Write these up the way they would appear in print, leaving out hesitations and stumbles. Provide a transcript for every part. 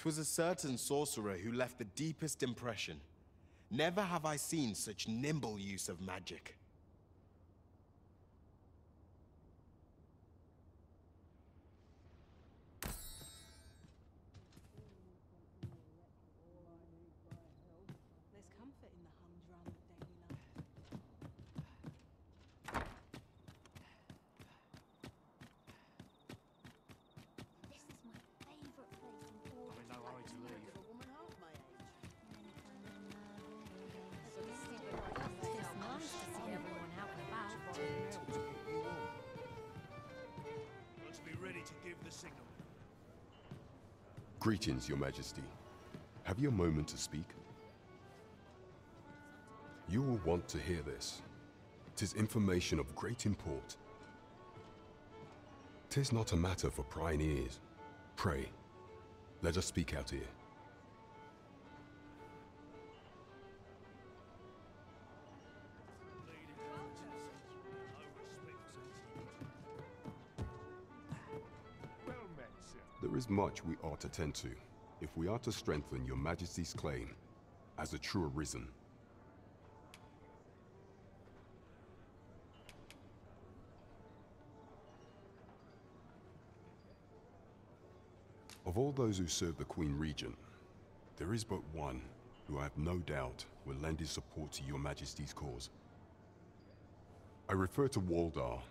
'Twas a certain sorcerer who left the deepest impression. Never have I seen such nimble use of magic. There's comfort in the humdrum of daily life. This is my favourite place in all of no hurry to leave. A woman half my age. It's nice to see everyone out and about. Let's be ready to give the signal. Greetings, Your Majesty. Have you a moment to speak? You will want to hear this. 'Tis information of great import. 'Tis not a matter for prying ears. Pray, let us speak out here. Well met, sir. There is much we ought to tend to, if we are to strengthen Your Majesty's claim as a true arisen. Of all those who serve the Queen Regent, there is but one who I have no doubt will lend his support to Your Majesty's cause. I refer to Waldar,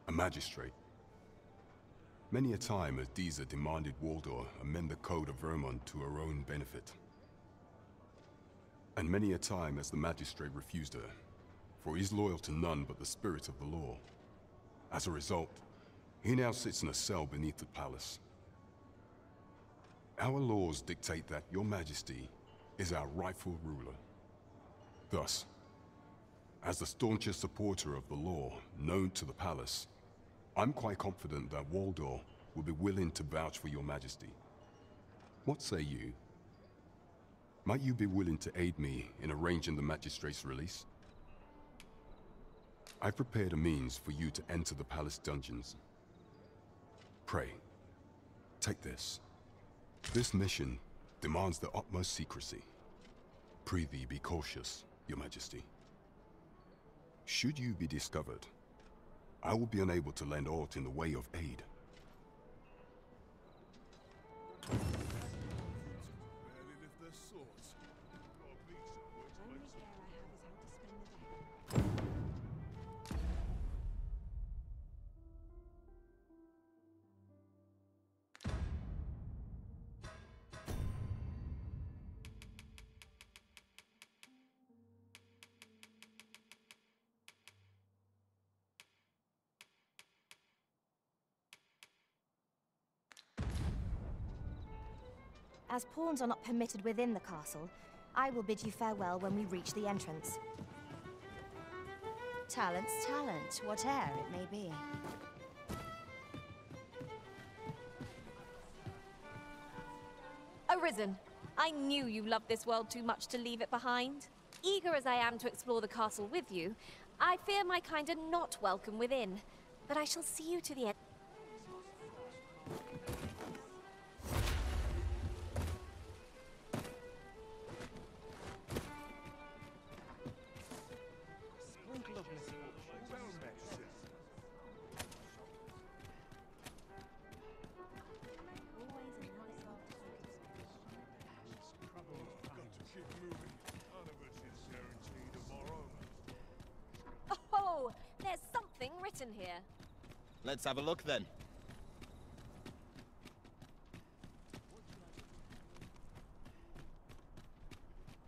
a magistrate. Many a time has Disa demanded Waldar amend the Code of Vermont to her own benefit. And many a time has the magistrate refused her, for he is loyal to none but the spirit of the law. As a result, he now sits in a cell beneath the palace. Our laws dictate that Your Majesty is our rightful ruler. Thus, as the staunchest supporter of the law known to the palace, I'm quite confident that Waldor will be willing to vouch for Your Majesty. What say you? Might you be willing to aid me in arranging the magistrate's release? I've prepared a means for you to enter the palace dungeons. Pray, take this. This mission demands the utmost secrecy. Prithee be cautious, Your Majesty. Should you be discovered, I will be unable to lend aught in the way of aid. Barely lift their swords. Gotta be somewhere to Only make care I have is how to spend the day. As pawns are not permitted within the castle, I will bid you farewell when we reach the entrance. Talent's talent, whate'er it may be. Arisen, I knew you loved this world too much to leave it behind. Eager as I am to explore the castle with you, I fear my kind are not welcome within. But I shall see you to the end. sprinkle of misfortune. Well met, sir. Got to keep moving. None of us is guaranteed tomorrow. Oh, there's something written here. Let's have a look then.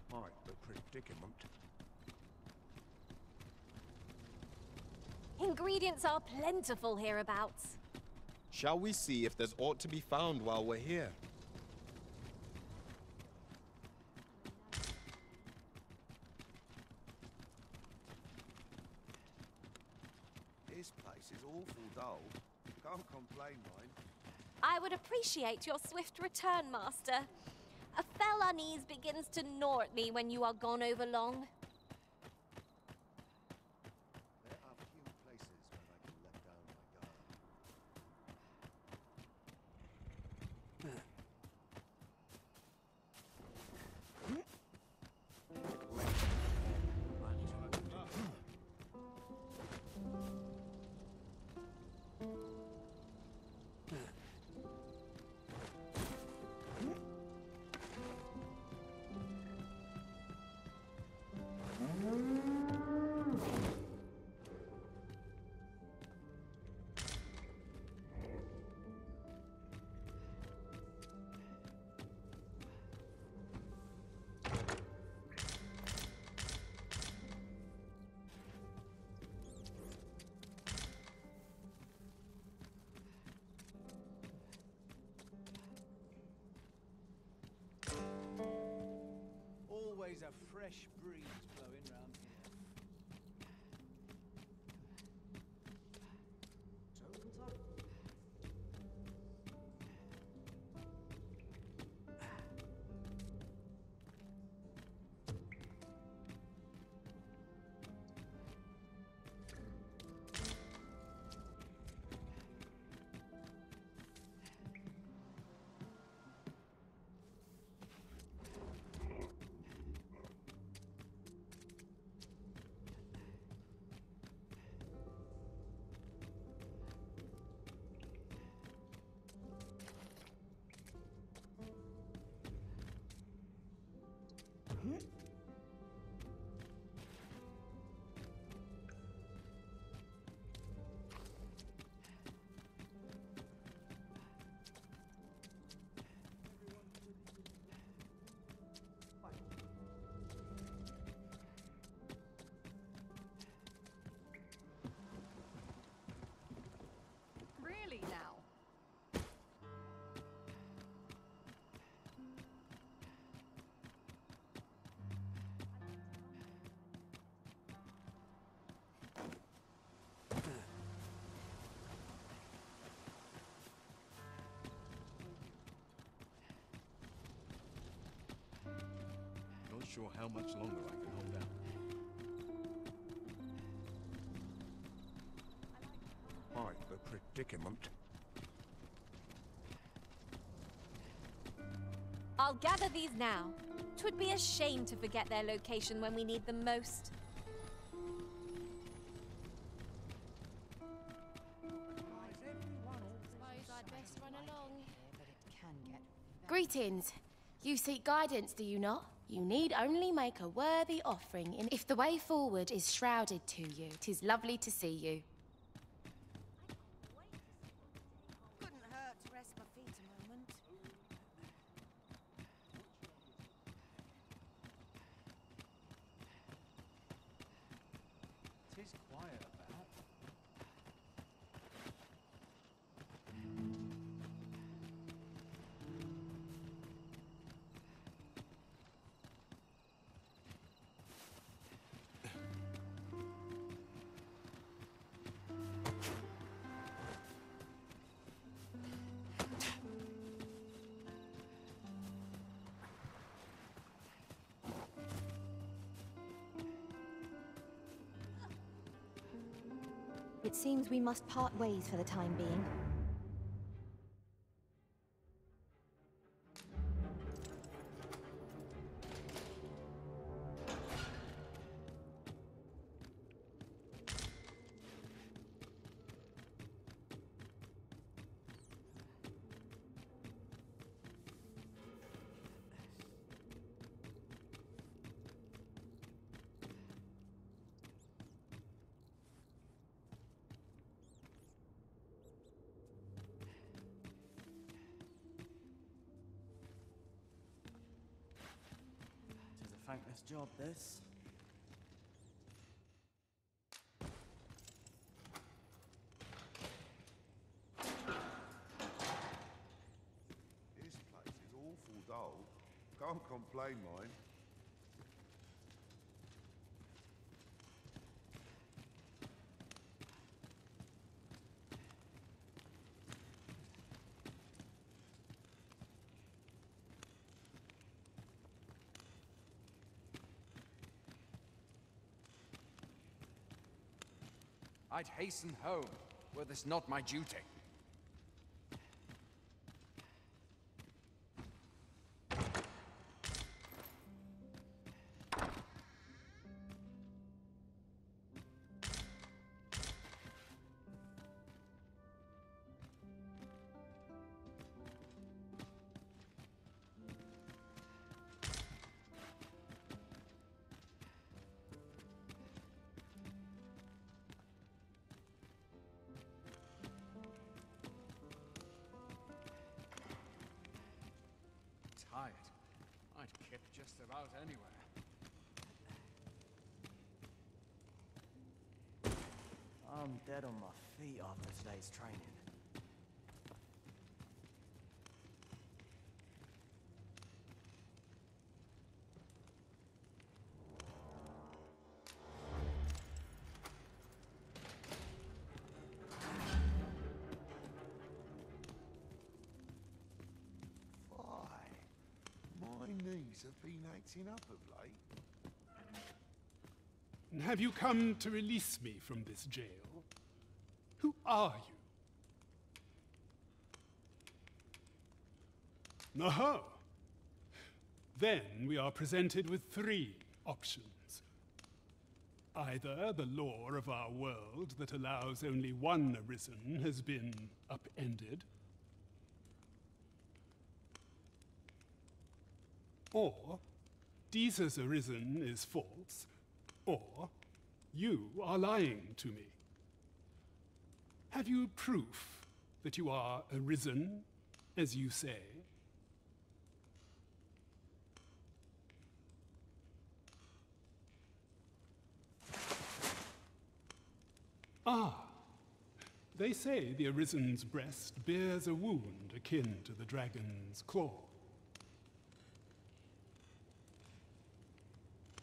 Quite the predicament. Ingredients are plentiful hereabouts. Shall we see if there's aught to be found while we're here? This place is awful dull. Can't complain, mind. I would appreciate your swift return, Master. A fell unease begins to gnaw at me when you are gone over long. There are few places where I can let down my guard. always a fresh breeze blowing round here. Really now? Not sure how much longer I can hold out. Quite the predicament. I'll gather these now. 'Twould be a shame to forget their location when we need them most. Greetings. You seek guidance, do you not? You need only make a worthy offering, and if the way forward is shrouded to you, 'tis lovely to see you. Couldn't hurt to rest my feet a moment. Tis quiet about. It seems we must part ways for the time being. Tis a thankless job, this. This place is awful dull. Can't complain, mine. I'd hasten home, were this not my duty. Tired. I'd kip just about anywhere. I'm dead on my feet after today's training. knees have been acting up of late. Have you come to release me from this jail? Who are you? Aha! Then we are presented with 3 options. Either the law of our world that allows only one arisen has been upended, or Jesus arisen is false, or you are lying to me. Have you proof that you are arisen, as you say? Ah, they say the Arisen's breast bears a wound akin to the dragon's claw.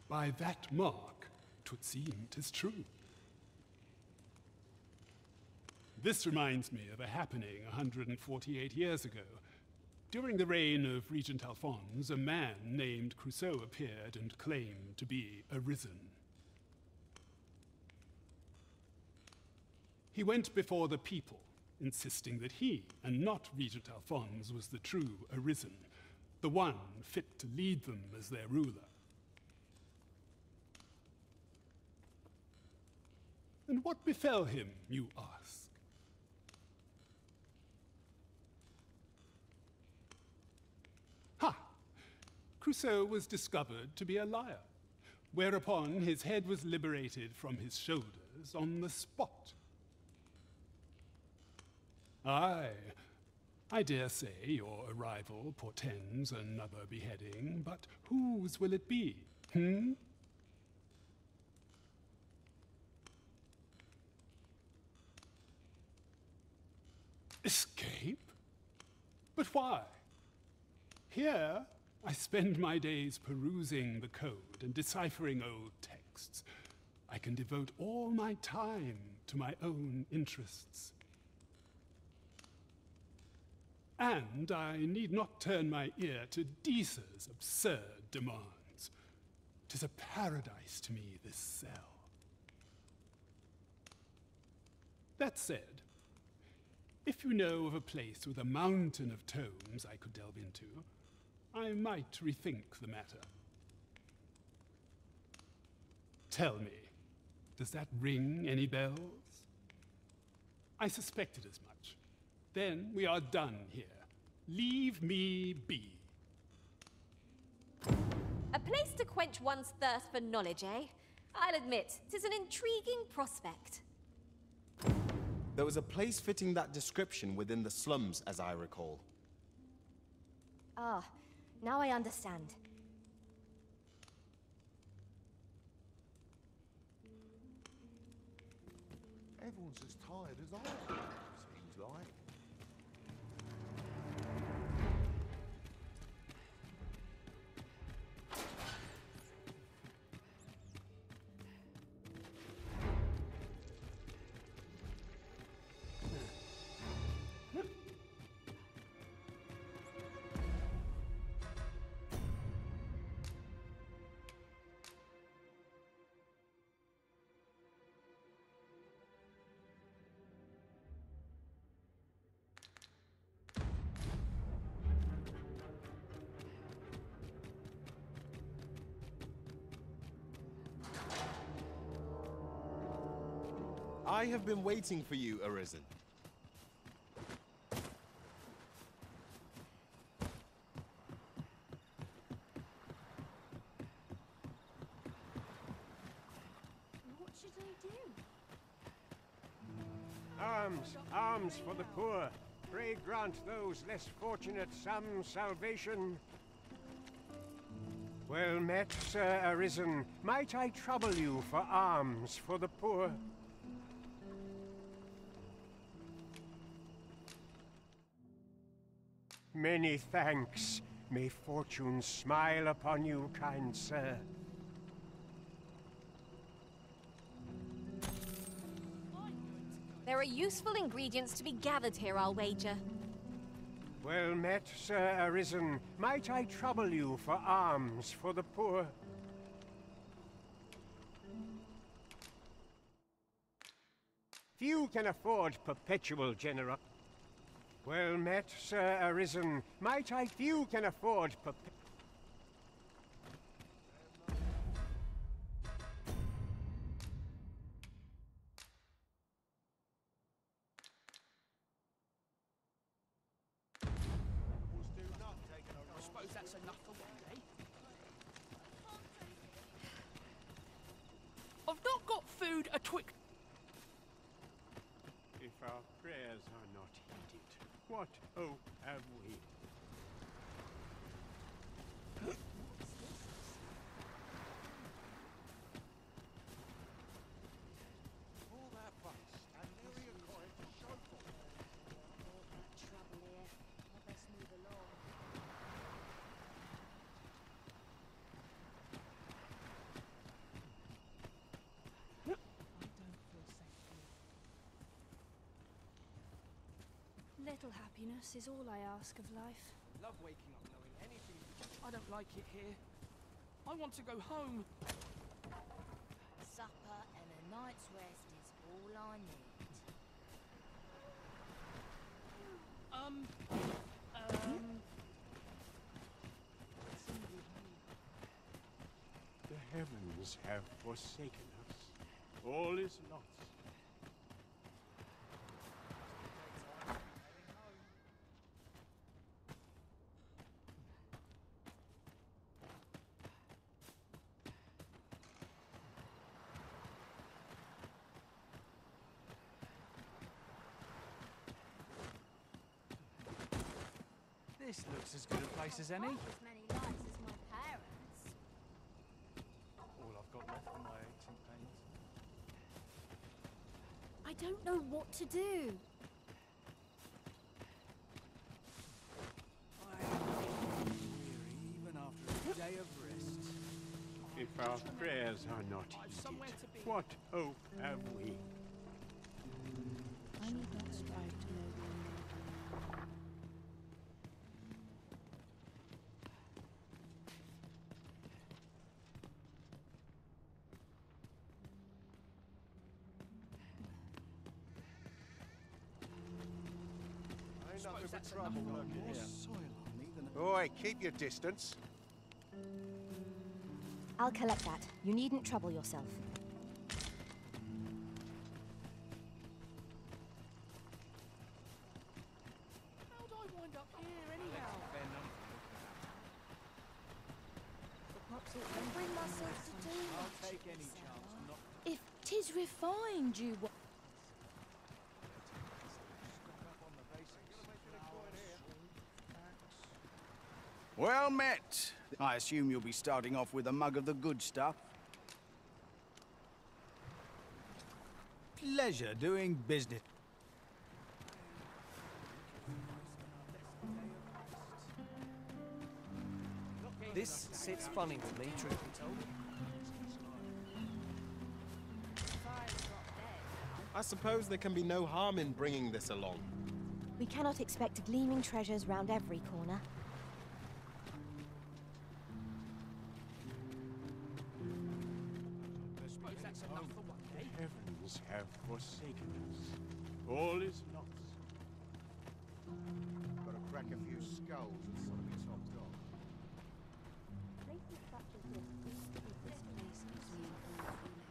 By that mark, 'twould seem 'tis true. This reminds me of a happening 148 years ago. During the reign of Regent Alphonse, a man named Crusoe appeared and claimed to be arisen. He went before the people, insisting that he, and not Regent Alphonse, was the true arisen, the one fit to lead them as their ruler. And what befell him, you ask? Ha! Crusoe was discovered to be a liar, whereupon his head was liberated from his shoulders on the spot. Aye, I dare say your arrival portends another beheading, but whose will it be, Escape? But why? Here, I spend my days perusing the code and deciphering old texts. I can devote all my time to my own interests. And I need not turn my ear to Deesa's absurd demands. 'Tis a paradise to me, this cell. That said, if you know of a place with a mountain of tomes I could delve into, I might rethink the matter. Tell me, does that ring any bells? I suspected as much. Then we are done here. Leave me be. A place to quench one's thirst for knowledge, eh? I'll admit, 'tis an intriguing prospect. There was a place fitting that description within the slums, as I recall. Ah, now I understand. Everyone's as tired as I am, seems like. I have been waiting for you, Arisen. What should I do? Alms, alms for the poor. Pray grant those less fortunate some salvation. Well met, Sir Arisen. Might I trouble you for alms for the poor? Many thanks. May fortune smile upon you, kind sir. There are useful ingredients to be gathered here, I'll wager. Well met, Sir Arisen. Might I trouble you for alms for the poor? Few can afford perpetual generosity. Well met, Sir Arisen. Might I... Few can afford I suppose that's enough for one day. I've not got food a twig. If our prayers are not heeded, what hope have we? All that fuss and nary a coin to show for it. Trouble here. I best move along. Little happiness is all I ask of life. Love waking up knowing anything. I don't like it here. I want to go home. Supper and a night's rest is all I need. The heavens have forsaken us. All is lost. This looks as good a place as any. As many lights as my parents. All I've got left for my ancient pains. I don't know what to do. Even after a day of rest. If our prayers are not heeded, what hope have we? I need not strive to know the end. Ain't nothing but trouble lurking here. Soil on me than Oi, keep your distance. I'll collect that. You needn't trouble yourself. How'd I wind up here anyhow? Bring myself to do I'll take any chance not If 'tis refined you want. Well met. I assume you'll be starting off with a mug of the good stuff. Pleasure doing business. This sits funny with me, truth be told. I suppose there can be no harm in bringing this along. We cannot expect gleaming treasures round every corner. I suppose that's enough for one day. The heavens have forsaken us. All is lost. Gotta crack a few skulls and some of me topped off. places such as this seem to be this place gives me an old feeling.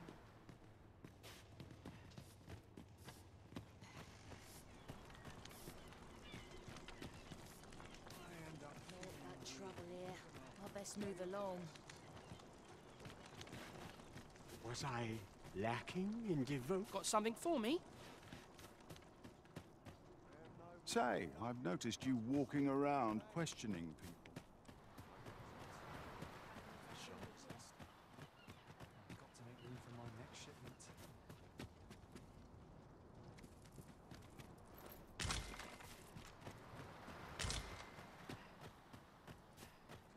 All that trouble here. I best move along. Was I lacking in devotion? Got something for me? Say, I've noticed you walking around questioning people. Got to make room for my next shipment.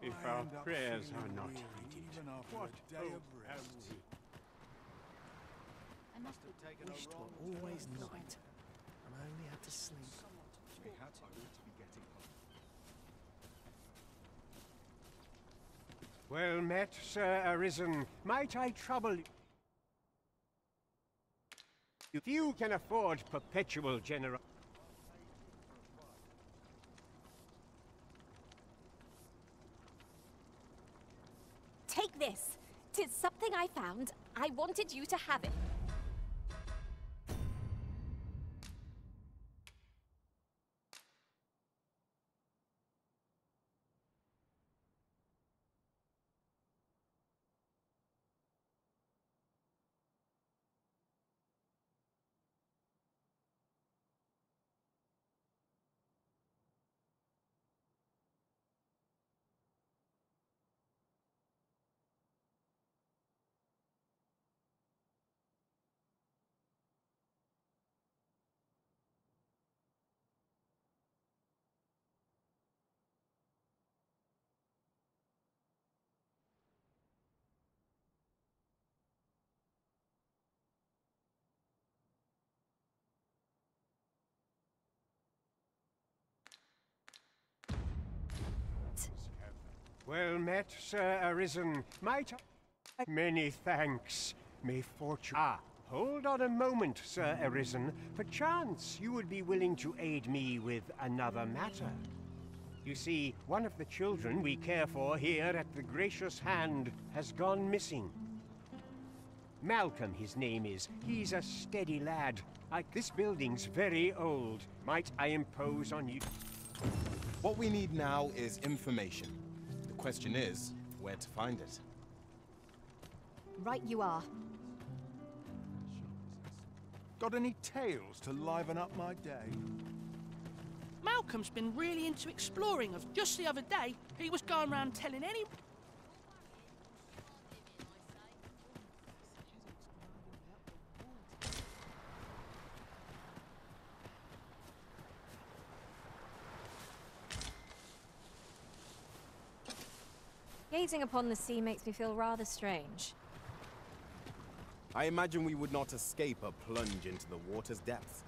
If our prayers are not heeded, what hope have we? I must have taken Wished it were always night, and I only had to sleep. We had to be getting home. Well met, Sir Arisen. Might I trouble you? If you can afford perpetual generosity. Take this. 'Tis something I found. I wanted you to have it. Well met, Sir Arisen. Might I... Many thanks. May fortune... Ah, hold on a moment, Sir Arisen. Perchance you would be willing to aid me with another matter. You see, one of the children we care for here at the Gracious Hand has gone missing. Malcolm, his name is. He's a steady lad. This building's very old. Might I impose on you? What we need now is information. The question is, where to find it? Right you are. Got any tales to liven up my day? Malcolm's been really into exploring. Of just the other day, he was going around telling any... Gazing upon the sea makes me feel rather strange. I imagine we would not escape a plunge into the water's depths.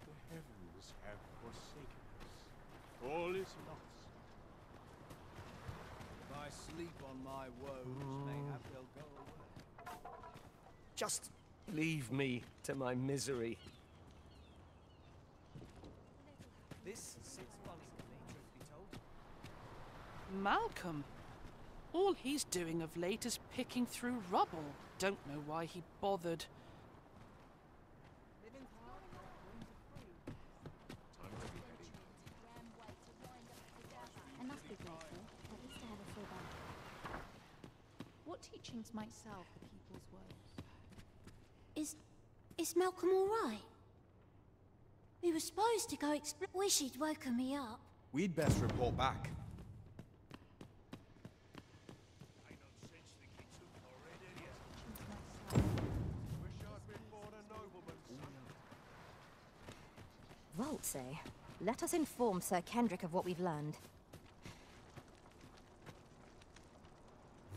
The heavens have forsaken us. All is lost. If I sleep on my woes, mayhap they'll go away. Just leave me to my misery. This sits funny to me, truth be told. Malcolm? All he's doing of late is picking through rubble. Don't know why he bothered. I must be grateful, at least I have a full bag. What teachings might salve the people's woes? Is Malcolm all right? We were supposed to go Wish he'd woken me up. We'd best report back. Vaults, eh? Let us inform Sir Kendrick of what we've learned.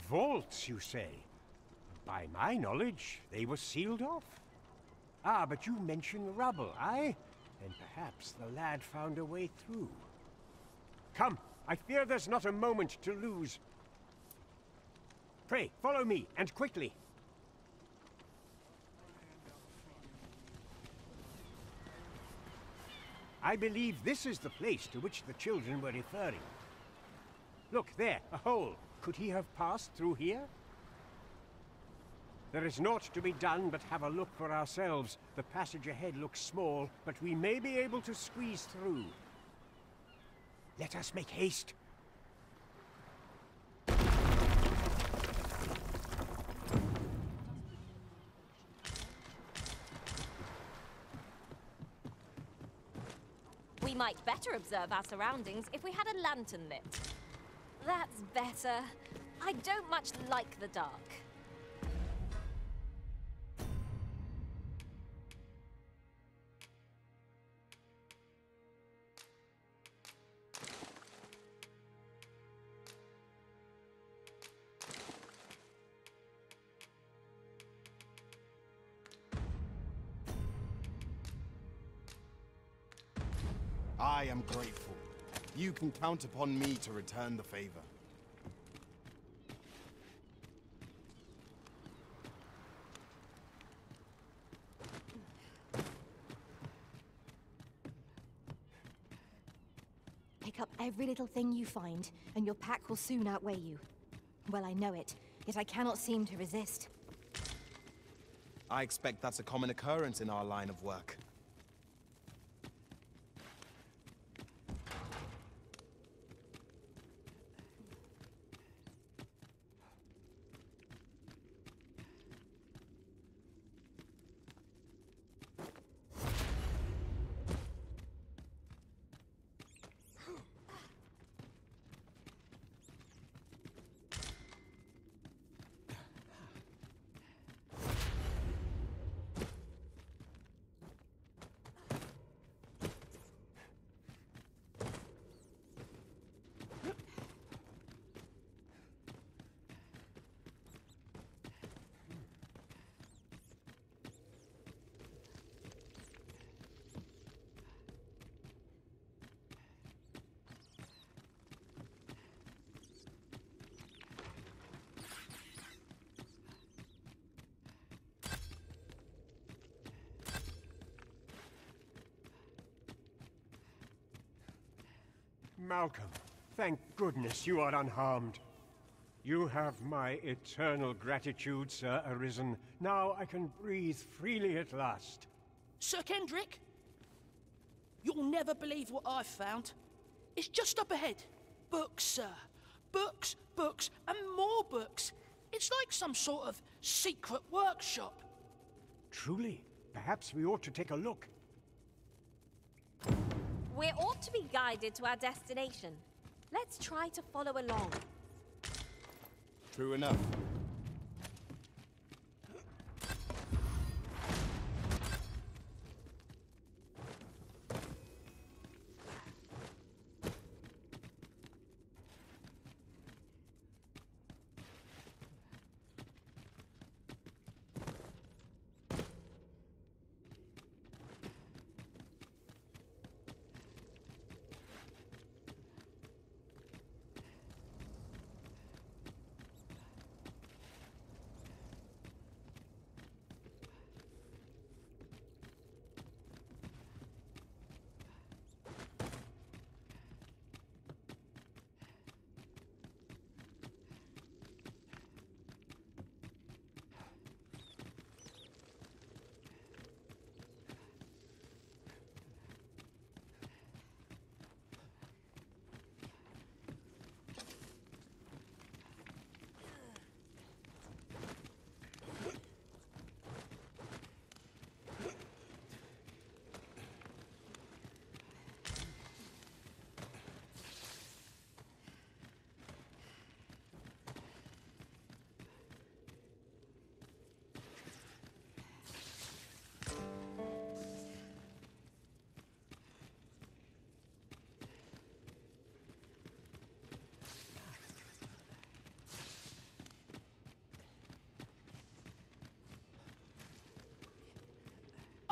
Vaults, you say? By my knowledge, they were sealed off. Ah, but you mention rubble, aye? Then perhaps the lad found a way through. Come, I fear there's not a moment to lose. Pray, follow me, and quickly. I believe this is the place to which the children were referring. Look, there, a hole. Could he have passed through here? There is naught to be done but have a look for ourselves. The passage ahead looks small, but we may be able to squeeze through. Let us make haste. We might better observe our surroundings if we had a lantern lit. That's better. I don't much like the dark. I am grateful. You can count upon me to return the favor. every little thing you find, and your pack will soon outweigh you. Well, I know it, yet I cannot seem to resist. I expect that's a common occurrence in our line of work. Malcolm, thank goodness you are unharmed. You have my eternal gratitude, Sir Arisen. Now I can breathe freely at last. Sir Kendrick? You'll never believe what I've found. It's just up ahead. Books, sir. Books, books, and more books. It's like some sort of secret workshop. Truly? Perhaps we ought to take a look. We ought to be guided to our destination. Let's try to follow along. True enough.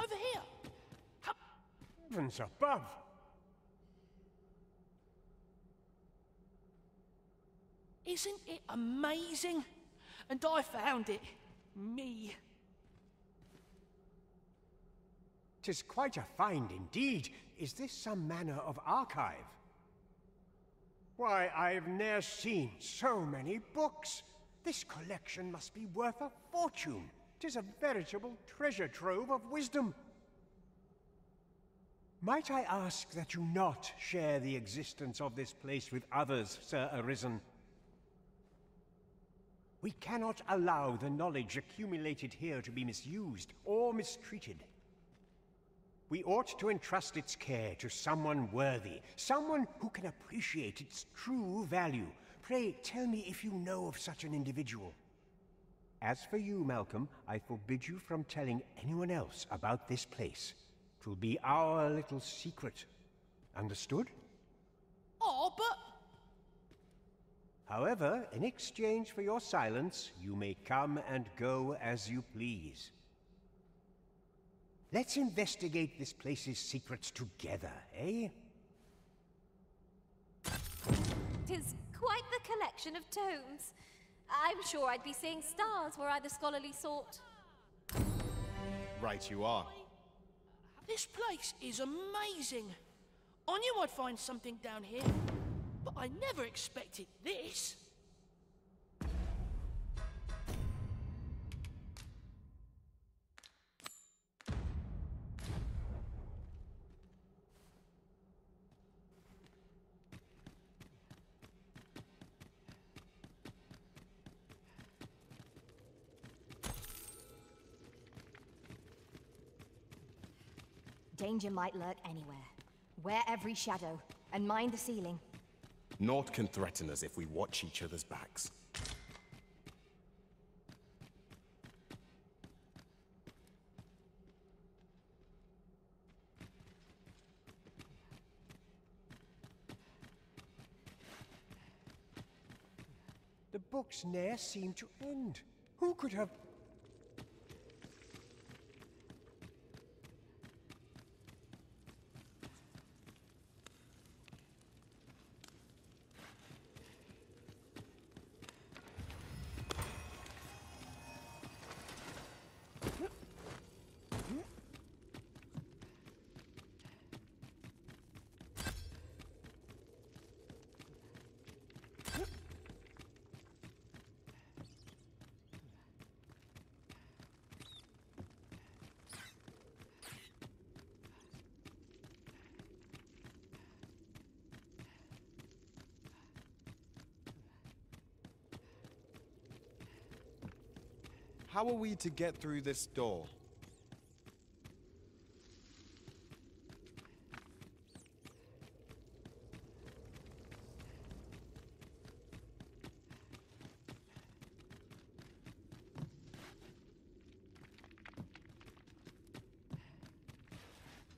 Over here. Heavens above! Isn't it amazing? And I found it. Me. 'Tis quite a find indeed. Is this some manner of archive? Why, I've ne'er seen so many books. This collection must be worth a fortune. 'Tis a veritable treasure trove of wisdom. Might I ask that you not share the existence of this place with others, Sir Arisen? We cannot allow the knowledge accumulated here to be misused or mistreated. We ought to entrust its care to someone worthy, someone who can appreciate its true value. Pray, tell me if you know of such an individual. As for you, Malcolm, I forbid you from telling anyone else about this place. 'Twill be our little secret. Understood? Oh, but... However, in exchange for your silence, you may come and go as you please. Let's investigate this place's secrets together, eh? 'Tis quite the collection of tomes. I'm sure I'd be seeing stars were I the scholarly sort. Right you are. This place is amazing. I knew I'd find something down here. I never expected this. Danger might lurk anywhere. Wear every shadow, and mind the ceiling. Naught can threaten us if we watch each other's backs. The books ne'er seem to end. Who could have... How are we to get through this door?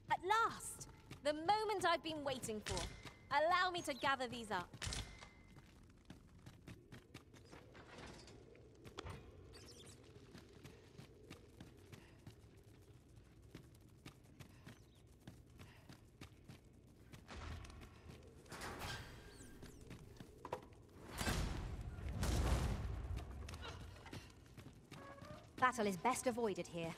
At last! The moment I've been waiting for. Allow me to gather these up. Battle is best avoided here.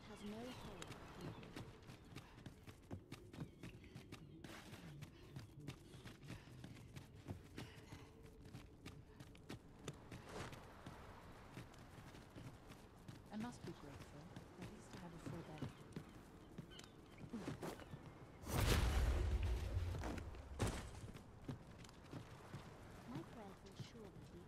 Has no hold. I must be grateful, at least to have a full bed. My prayers will surely be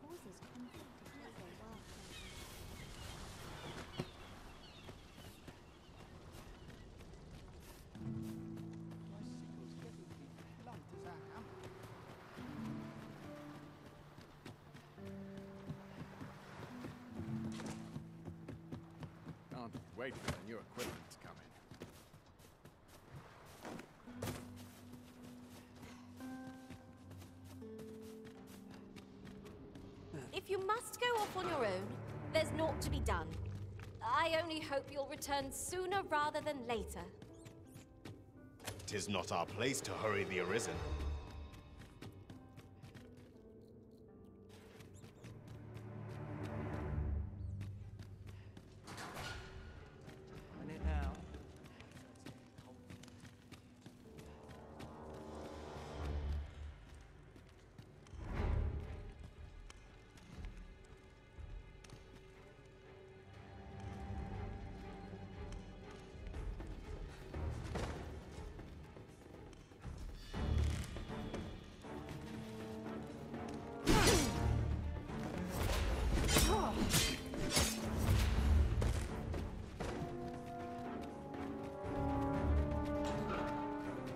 causes conflict is never welcome. My sickle's getting to be blunt as a hammer. Can't wait for the new equipment to come in. If you must go off on your own, there's naught to be done. I only hope you'll return sooner rather than later. 'Tis not our place to hurry the Arisen. In it now.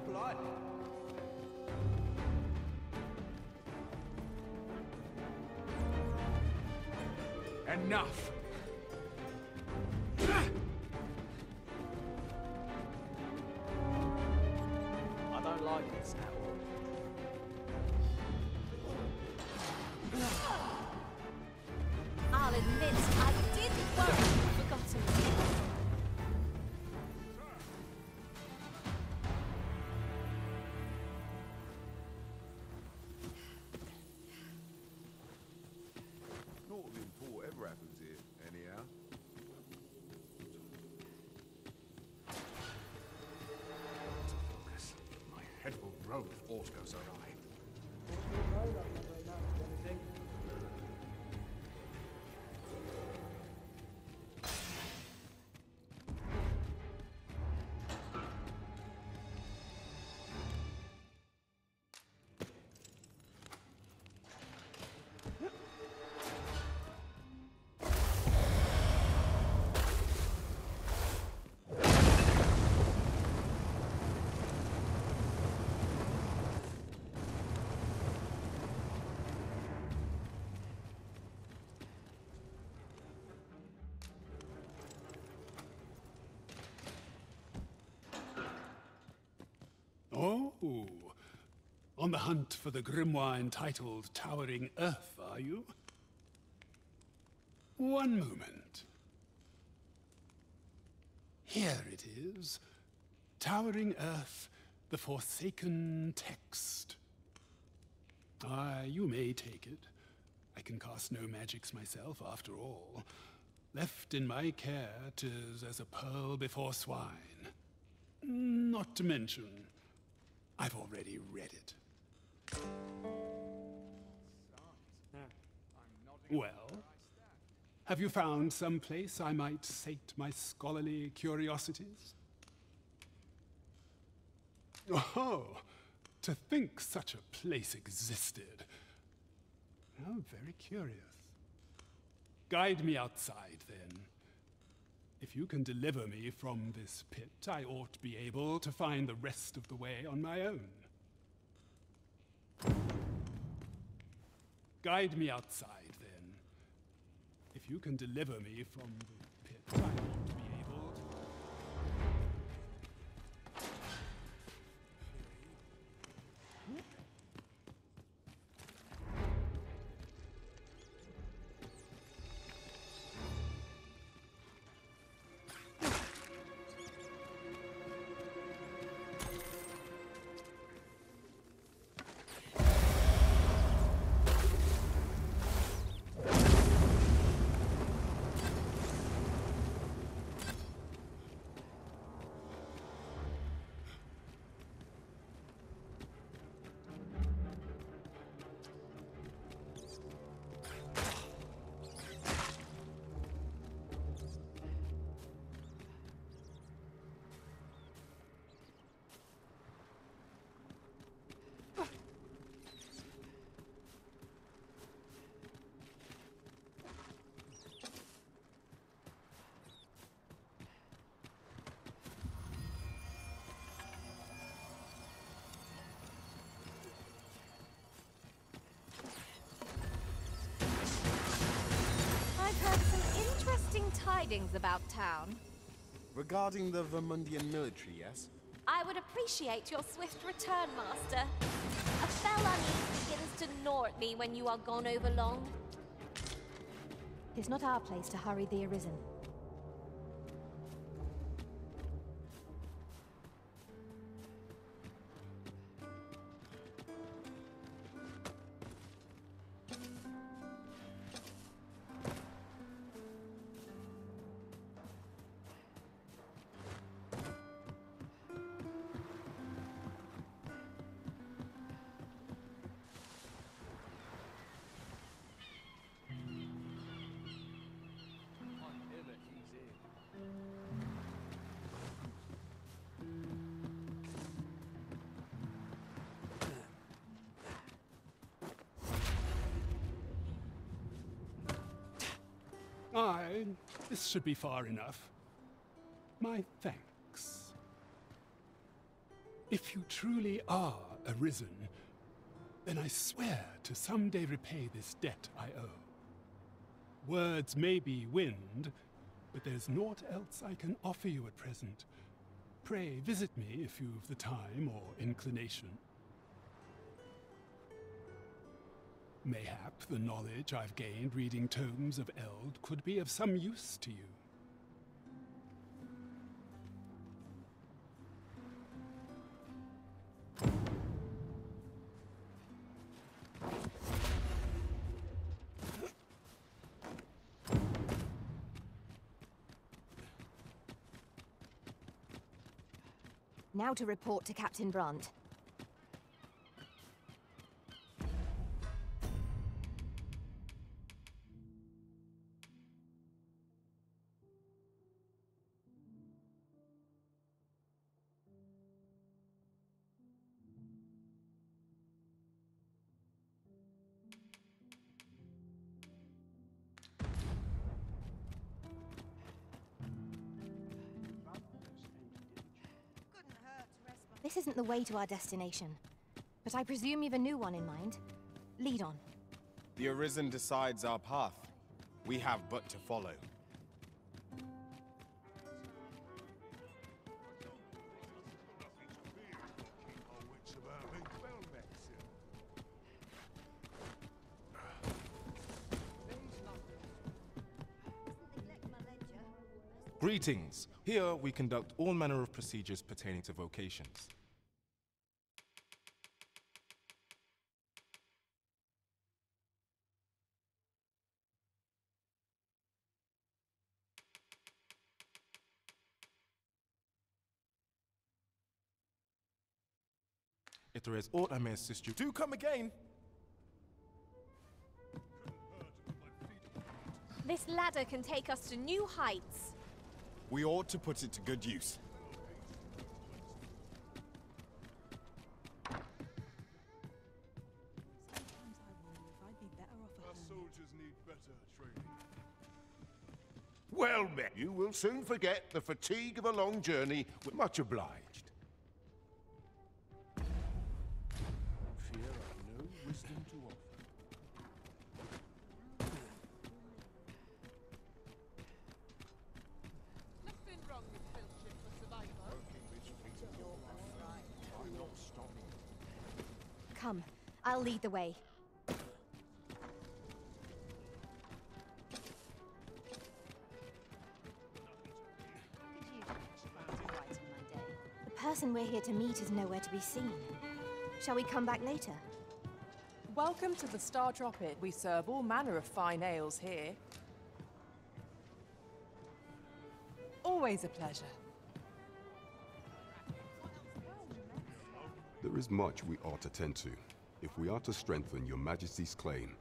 Blood! Enough! I don't like this at all. road if aught goes awry. Oh, on the hunt for the grimoire entitled Towering Earth, are you? One moment. Here it is. Towering Earth, the Forsaken Text. Aye, you may take it. I can cast no magics myself, after all. Left in my care, 'tis as a pearl before swine. Not to mention, I've already read it. Well, have you found some place I might sate my scholarly curiosities? Oh, to think such a place existed. How very curious. Guide me outside, then. If you can deliver me from this pit, I ought to be able to find the rest of the way on my own. Guide me outside, then. If you can deliver me from the pit, I ought to be able to... Tidings about town. Regarding the Vermundian military, yes? I would appreciate your swift return, Master. A fell unease begins to gnaw at me when you are gone over long. 'Tis not our place to hurry the Arisen. Aye, this should be far enough. My thanks. If you truly are Arisen, then I swear to someday repay this debt I owe. Words may be wind, but there's naught else I can offer you at present. Pray visit me if you've the time or inclination. Mayhap the knowledge I've gained reading tomes of Eld could be of some use to you. Now to report to Captain Brunt. This isn't the way to our destination. But I presume you've a new one in mind. Lead on. The Arisen decides our path. We have but to follow. Greetings. Here we conduct all manner of procedures pertaining to vocations. If there is aught I may assist you, do come again! This ladder can take us to new heights. We ought to put it to good use. Our soldiers need better training. Well met. You will soon forget the fatigue of a long journey. We're much obliged. Fear I've no wisdom to offer. Nothing wrong with fellowship for survival. I'm not stopping. Come, I'll lead the way. The person we're here to meet is nowhere to be seen. Shall we come back later? Welcome to the Star Dropit. We serve all manner of fine ales here. Always a pleasure. There is much we ought to tend to, if we are to strengthen your Majesty's claim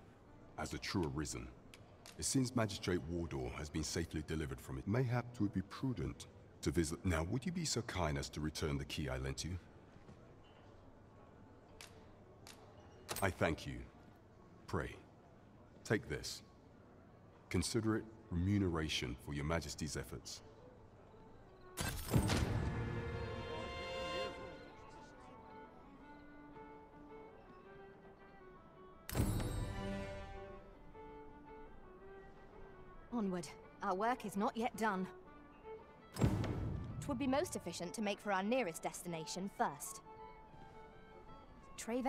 as a true Arisen. It seems Magistrate Wardor has been safely delivered from it. Mayhap it would be prudent to visit. Now, would you be so kind as to return the key I lent you? I thank you. Pray, take this. Consider it remuneration for your Majesty's efforts. Onward. Our work is not yet done. 'Twould be most efficient to make for our nearest destination first. Trey